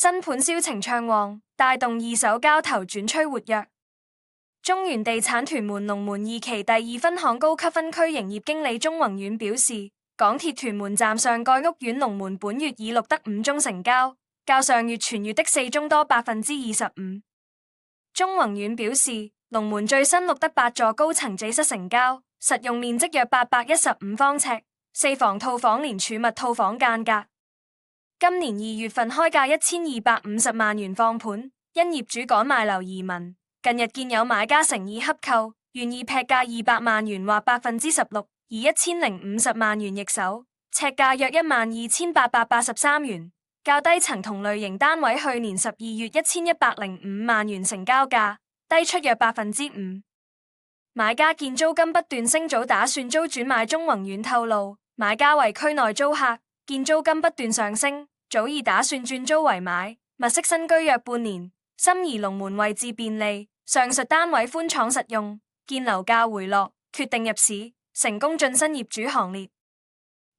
新盤銷情暢旺，帶動二手交投轉趨活躍。中原地產屯門龍門二期第二分行高級分區營業經理鍾宏遠表示，港鐵屯門站上蓋屋苑龍門本月已錄得5宗成交，較上月全月的4宗多25%。鍾宏遠表示，龍門最新錄得8座高層自室成交，實用面積約815方尺，4房套房連儲物套房間隔。今年2月份開價1250萬元放盤，因業主趕賣樓移民，近日見有買家誠意洽購，願意劈價200萬元或16%，以1050萬元易手，尺價約12883元，較低層同類型單位去年12月1105萬元成交價低出約5%。買家見租金不斷升，早打算租轉買。鍾宏遠透露，買家為區內租客，見租金不斷上升，早已打算轉租為買，物色新居約半年，心儀龍門位置便利，上述單位寬敞實用，見樓價回落，決定入市，成功晉身業主行列。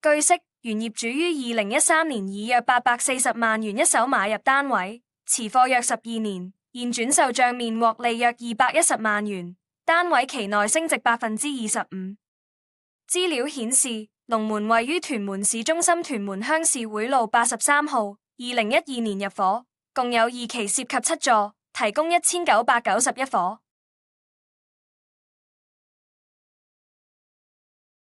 據悉，原業主於2013年以約840萬元一手買入單位，持貨約12年，現轉售賬面獲利約210萬元，單位期內升值25%。資料顯示，龍門位於屯門市中心屯門鄉事會路83號，2012年入伙，共有2期涉及7座，提供1991伙。